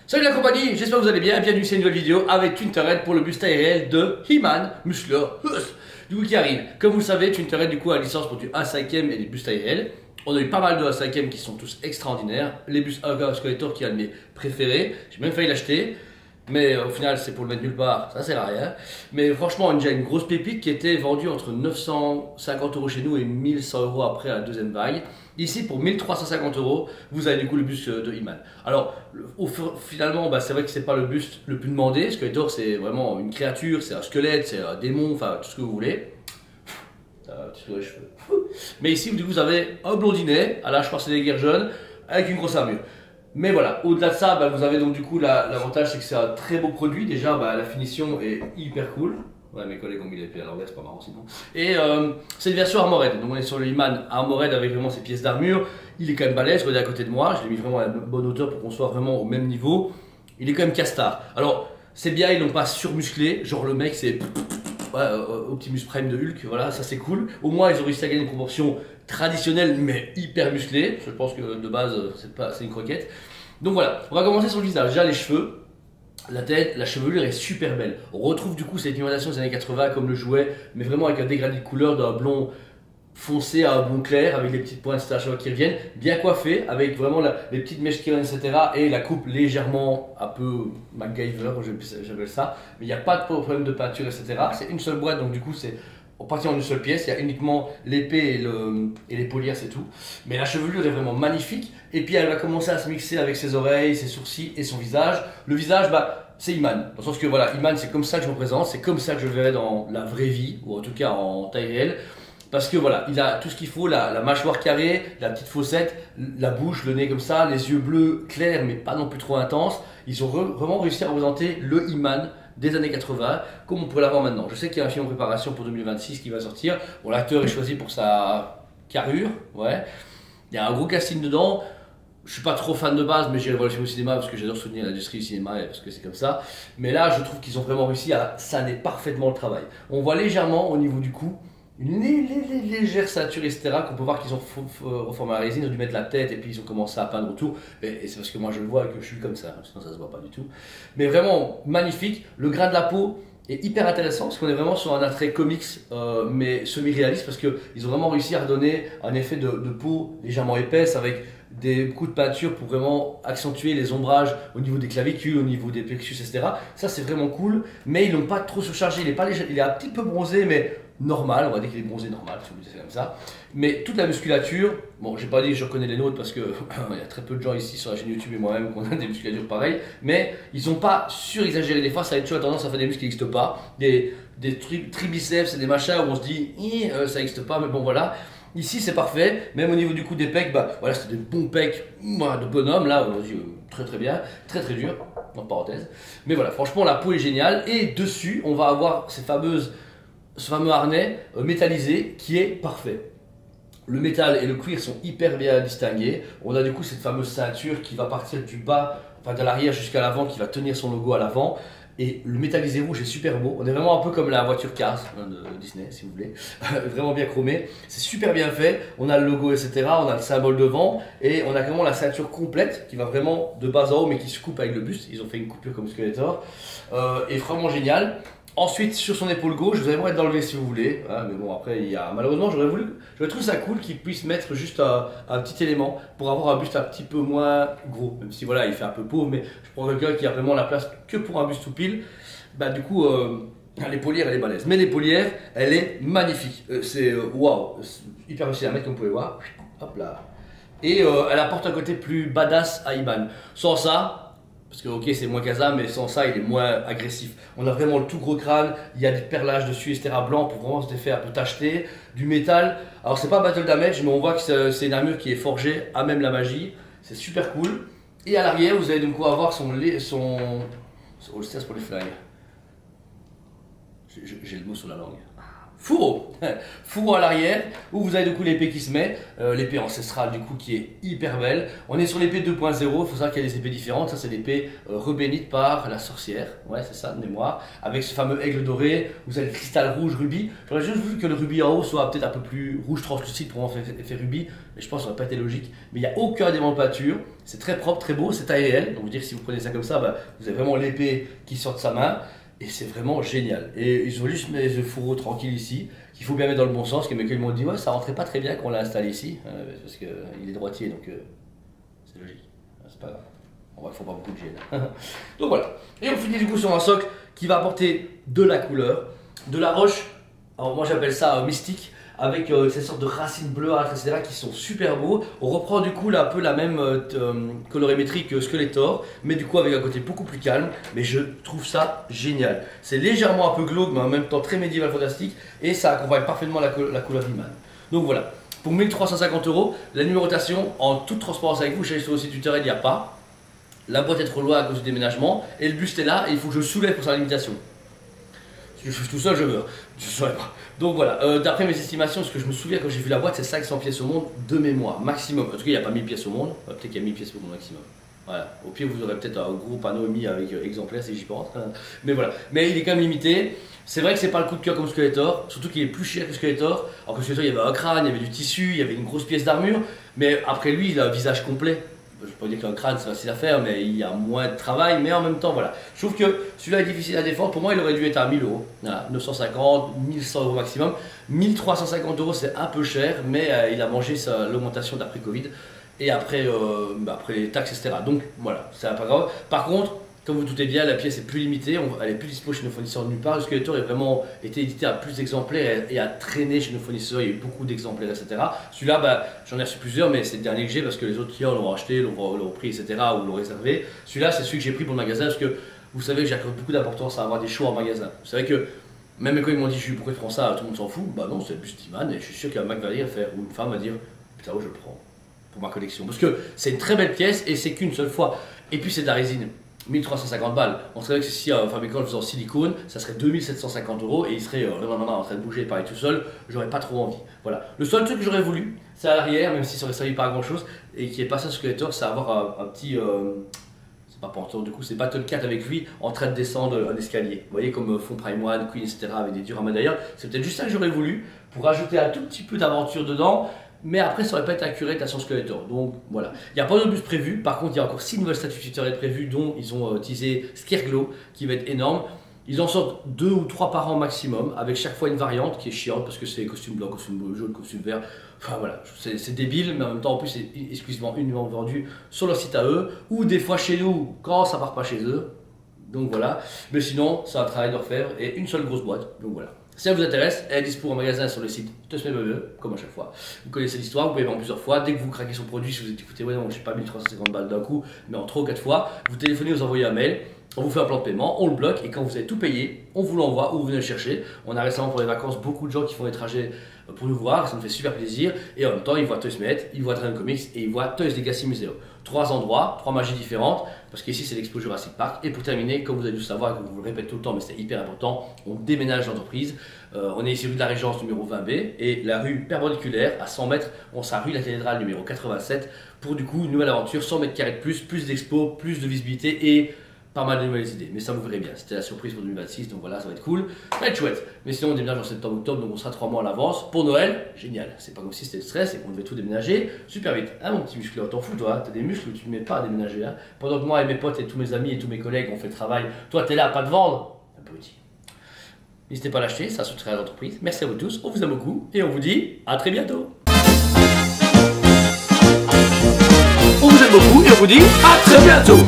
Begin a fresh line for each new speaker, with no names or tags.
Salut la compagnie, j'espère que vous allez bien, bienvenue sur une nouvelle vidéo avec Twinterhead pour le buste ARL de He-Man Musclor du coup qui arrive. Comme vous le savez, Twinterhead du coup a licence pour du A5M et des bustes ARL. On a eu pas mal de A5M qui sont tous extraordinaires. Les bustes Aga Skeletor qui est un de mes préférés, j'ai même failli l'acheter. Mais au final c'est pour le mettre nulle part, ça sert à rien. Mais franchement on a déjà une grosse pépite qui était vendue entre 950 € chez nous et 1100 € après la deuxième vague. Ici pour 1350 €, vous avez du coup le buste de He-Man. Alors finalement c'est vrai que c'est pas le buste le plus demandé. Skeletor c'est vraiment une créature, c'est un squelette, c'est un démon, enfin tout ce que vous voulez. Un petit peu les cheveux. Mais ici du coup vous avez un blondinet à la Schwarzenegger jeune avec une grosse armure. Mais voilà, au-delà de ça, vous avez donc du coup l'avantage c'est que c'est un très beau produit. Déjà la finition est hyper cool. Ouais, mes collègues ont mis l'épée à l'envers, c'est pas marrant sinon. Et c'est une version Armored, donc on est sur le He-Man Armored avec vraiment ses pièces d'armure. Il est quand même balèze, regardez à côté de moi, je l'ai mis vraiment à la bonne hauteur pour qu'on soit vraiment au même niveau. Il est quand même castard. Alors c'est bien, ils l'ont pas surmusclé, genre le mec c'est Optimus Prime de Hulk, voilà, ça c'est cool. Au moins ils ont réussi à gagner une proportion traditionnelle mais hyper musclée. Je pense que de base c'est une croquette. Donc voilà, on va commencer sur le visage. Déjà les cheveux, la tête, la chevelure est super belle. On retrouve du coup cette imitation des années 80 comme le jouet, mais vraiment avec un dégradé de couleur d'un blond foncé à un blond clair avec des petites pointes qui reviennent, bien coiffé avec vraiment les petites mèches qui reviennent, etc. et la coupe légèrement un peu MacGyver, j'appelle ça, mais il n'y a pas de problème de peinture, etc. C'est une seule boîte, donc du coup c'est on partit en une seule pièce, il y a uniquement l'épée et les paulières, c'est tout. Mais la chevelure est vraiment magnifique. Et puis elle va commencer à se mixer avec ses oreilles, ses sourcils et son visage. Le visage, c'est He-Man. Dans le sens que voilà, He-Man c'est comme ça que je me présente, c'est comme ça que je le verrai dans la vraie vie, ou en tout cas en taille réelle. Parce que voilà, il a tout ce qu'il faut, la mâchoire carrée, la petite fossette, la bouche, le nez comme ça, les yeux bleus clairs mais pas non plus trop intenses. Ils ont vraiment réussi à représenter le He-Man des années 80, comme on pourrait l'avoir maintenant. Je sais qu'il y a un film en préparation pour 2026 qui va sortir. Bon, l'acteur est choisi pour sa carrure, ouais. Il y a un gros casting dedans. Je suis pas trop fan de base, mais j'irai voir le film au cinéma parce que j'adore soutenir l'industrie du cinéma et parce que c'est comme ça. Mais là, je trouve qu'ils ont vraiment réussi à saner parfaitement le travail. On voit légèrement au niveau du cou une légère ceinture, etc. qu'on peut voir qu'ils ont reformé la résine, ils ont dû mettre la tête et puis ils ont commencé à peindre autour. Et c'est parce que moi je le vois et que je suis comme ça, sinon ça se voit pas du tout. Mais vraiment magnifique, le grain de la peau est hyper intéressant parce qu'on est vraiment sur un attrait comics mais semi-réaliste parce qu'ils ont vraiment réussi à redonner un effet de peau légèrement épaisse avec des coups de peinture pour vraiment accentuer les ombrages au niveau des clavicules, au niveau des plexus, etc. Ça c'est vraiment cool, mais ils l'ont pas trop surchargé, il est un petit peu bronzé, mais normal, on va dire qu'il est bronzé normal, si vous voulez, c'est comme ça. Mais toute la musculature, bon, j'ai pas dit que je reconnais les nôtres parce que il y a très peu de gens ici sur la chaîne YouTube et moi-même qui ont des musculatures pareilles, mais ils ont pas surexagéré. Des fois, ça a toujours tendance à faire des muscles qui n'existent pas, des tribiceps et des machins où on se dit, ça n'existe pas, mais bon voilà. Ici c'est parfait, même au niveau du coup des pecs, voilà, c'était des bons pecs de bonhomme, là, très très bien, très très dur, en parenthèse. Mais voilà, franchement la peau est géniale, et dessus on va avoir ce fameux harnais métallisé qui est parfait. Le métal et le cuir sont hyper bien distingués. On a du coup cette fameuse ceinture qui va partir du bas, enfin de l'arrière jusqu'à l'avant, qui va tenir son logo à l'avant. Et le métallisé rouge est super beau. On est vraiment un peu comme la voiture Cars de Disney, si vous voulez. Vraiment bien chromé. C'est super bien fait. On a le logo, etc. On a le symbole devant. Et on a vraiment la ceinture complète qui va vraiment de bas en haut, mais qui se coupe avec le buste. Ils ont fait une coupure comme Skeletor. Et vraiment génial. Ensuite, sur son épaule gauche, vous allez voir d'enlever si vous voulez. Mais bon, après, malheureusement, j'aurais trouvé ça cool qu'il puisse mettre juste un petit élément pour avoir un buste un petit peu moins gros. Même si voilà, il fait un peu pauvre, mais je prends quelqu'un qui a vraiment la place que pour un buste tout pile. Du coup, l'épaulière, elle est balèze. Mais l'épaulière, elle est magnifique. C'est waouh, hyper facile à mettre, comme vous pouvez voir. Hop là. Et elle apporte un côté plus badass à He-Man. Sans ça, parce que ok c'est moins casa, mais sans ça il est moins agressif. On a vraiment le tout gros crâne, il y a des perlages dessus, etc. blanc pour vraiment cet effet un peu tacheté. Du métal, alors c'est pas battle damage, mais on voit que c'est une armure qui est forgée à même la magie. C'est super cool. Et à l'arrière vous allez donc avoir son holster pour les flingues. J'ai le mot sur la langue. fourreau. Fourreau à l'arrière, où vous avez du coup l'épée qui se met, l'épée ancestrale du coup qui est hyper belle. On est sur l'épée 2.0, il faut savoir qu'il y a des épées différentes. Ça c'est l'épée rebénite par la sorcière, ouais c'est ça de mémoire, avec ce fameux aigle doré, vous avez le cristal rouge rubis. J'aurais juste voulu que le rubis en haut soit peut-être un peu plus rouge translucide pour en faire effet rubis, mais je pense que ça n'aurait pas été logique. Mais il n'y a aucun élément de peinture, c'est très propre, très beau, c'est taille réelle, donc vous dire si vous prenez ça comme ça, bah, vous avez vraiment l'épée qui sort de sa main. Et c'est vraiment génial. Et ils ont juste mis le fourreau tranquille ici, qu'il faut bien mettre dans le bon sens. Que mes collègues m'ont dit, ouais, ça rentrait pas très bien qu'on l'a installé ici, parce qu'il est droitier, donc c'est logique. C'est pas grave. On va, il faut pas beaucoup de gêne. Donc voilà. Et on finit du coup sur un socle qui va apporter de la couleur, de la roche. Alors moi j'appelle ça mystique, avec ces sortes de racines bleuâtres, etc. qui sont super beaux. On reprend du coup là, un peu la même colorimétrie que Skeletor, mais du coup avec un côté beaucoup plus calme. Mais je trouve ça génial. C'est légèrement un peu glauque, mais en même temps très médiéval fantastique, et ça accompagne parfaitement la couleur He-Man. Donc voilà, pour 1350 €, la numérotation, en toute transparence avec vous, je sais sur le site Twitter, il n'y a pas. La boîte est trop loin à cause du déménagement, et le buste est là, et il faut que je le soulève pour sa limitation. Si je suis tout seul, je meurs. Je saurais pas. Donc voilà, d'après mes estimations, ce que je me souviens quand j'ai vu la boîte, c'est 500 pièces au monde de mémoire, maximum. En tout cas, il n'y a pas 1000 pièces au monde, peut-être qu'il y a 1000 pièces au monde maximum. Voilà. Au pire, vous aurez peut-être un gros panneau mis avec exemplaires si j'y pense. Mais voilà. Mais il est quand même limité. C'est vrai que c'est pas le coup de cœur comme Skeletor, surtout qu'il est plus cher que Skeletor. Alors que Skeletor, il y avait un crâne, il y avait du tissu, il y avait une grosse pièce d'armure. Mais après lui, il a un visage complet. Je ne peux pas dire qu'un crâne c'est facile à faire, mais il y a moins de travail, mais en même temps, voilà. Je trouve que celui-là est difficile à défendre. Pour moi, il aurait dû être à 1000 €. Voilà, 950, 1100 € maximum. 1350 € c'est un peu cher, mais il a mangé l'augmentation d'après Covid et après les taxes, etc. Donc voilà, c'est pas grave. Par contre, comme vous doutez bien, la pièce est plus limitée, elle est plus dispo chez nos fournisseurs de nulle part. Le Skeletor a vraiment été édité à plus d'exemplaires et a traîné chez nos fournisseurs, il y a eu beaucoup d'exemplaires, etc. Celui-là, bah, j'en ai reçu plusieurs, mais c'est le dernier que j'ai parce que les autres clients l'ont acheté, l'ont pris, etc. ou l'ont réservé. Celui-là, c'est celui que j'ai pris pour le magasin parce que vous savez que j'accorde beaucoup d'importance à avoir des choix en magasin. Vous savez que même quand ils m'ont dit, pourquoi ils font ça, tout le monde s'en fout. Bah non, c'est le buste He-Man et je suis sûr qu'il y a un mec va dire, ou une femme va dire, putain, je le prends pour ma collection. Parce que c'est une très belle pièce et c'est qu'une seule fois. Et puis c'est de la résine. 1350 balles. On savait que si un fabricant le faisait en silicone, ça serait 2750 € et il serait en train de bouger et parler tout seul. J'aurais pas trop envie. Voilà. Le seul truc que j'aurais voulu, c'est à l'arrière, même si ça aurait servi pas à grand chose, et qui est pas ça Skeletor, c'est avoir un petit. C'est pas Panther, du coup, c'est Battle Cat avec lui en train de descendre un escalier. Vous voyez, comme font Prime One, Queen, etc. avec des dioramas d'ailleurs. C'est peut-être juste ça que j'aurais voulu pour rajouter un tout petit peu d'aventure dedans. Mais après, ça aurait pas été accurate à son Skeletor. Donc voilà. Il n'y a pas de bus prévu. Par contre, il y a encore 6 nouvelles statues futurelles prévues, dont ils ont teasé Scareglow, qui va être énorme. Ils en sortent 2 ou 3 par an maximum, avec chaque fois une variante qui est chiante parce que c'est costume blanc, costume jaune, costume vert. Enfin voilà, c'est débile, mais en même temps, en plus, c'est exclusivement uniquement vendu sur leur site à eux, ou des fois chez nous quand ça part pas chez eux. Donc voilà. Mais sinon, c'est un travail de refaire et une seule grosse boîte. Donc voilà. Si ça vous intéresse, elle est dispo en magasin sur le site TheSmellBebe, comme à chaque fois. Vous connaissez l'histoire, vous pouvez vendre plusieurs fois. Dès que vous craquez son produit, si vous êtes écouté, ouais, non, j'ai pas 1350 balles d'un coup, mais en 3 ou 4 fois, vous téléphonez, vous envoyez un mail, on vous fait un plan de paiement, on le bloque, et quand vous avez tout payé, on vous l'envoie ou vous venez le chercher. On a récemment pour les vacances beaucoup de gens qui font des trajets pour nous voir, ça nous fait super plaisir. Et en même temps, ils voient Toys Met, ils voient Dragon Comics et ils voient Toys Legacy Museum. 3 endroits, 3 magies différentes, parce qu'ici c'est l'expo Jurassic Park. Et pour terminer, comme vous avez dû le savoir, et que je vous le répète tout le temps, mais c'est hyper important, on déménage l'entreprise. On est ici rue de la Régence numéro 20B et la rue perpendiculaire à 100 mètres, on sera rue de la Cathédrale numéro 87 pour du coup une nouvelle aventure, 100 mètres carrés de plus d'expos, plus de visibilité et pas mal de nouvelles idées. Mais ça vous verrez bien, c'était la surprise pour 2026, donc voilà, ça va être cool, ça va être chouette. Mais sinon on déménage en septembre-octobre, donc on sera 3 mois à l'avance. Pour Noël, génial, c'est pas comme si c'était le stress et qu'on devait tout déménager super vite. Hein mon petit muscleur, t'en fous toi, t'as des muscles, tu ne mets pas à déménager. Hein. Pendant que moi et mes potes et tous mes amis et tous mes collègues on fait le travail, toi t'es là à pas te vendre, un petit. N'hésitez pas à l'acheter, ça soutiendra l'entreprise. Merci à vous tous, on vous aime beaucoup et on vous dit à très bientôt. On vous aime beaucoup et on vous dit à très bientôt.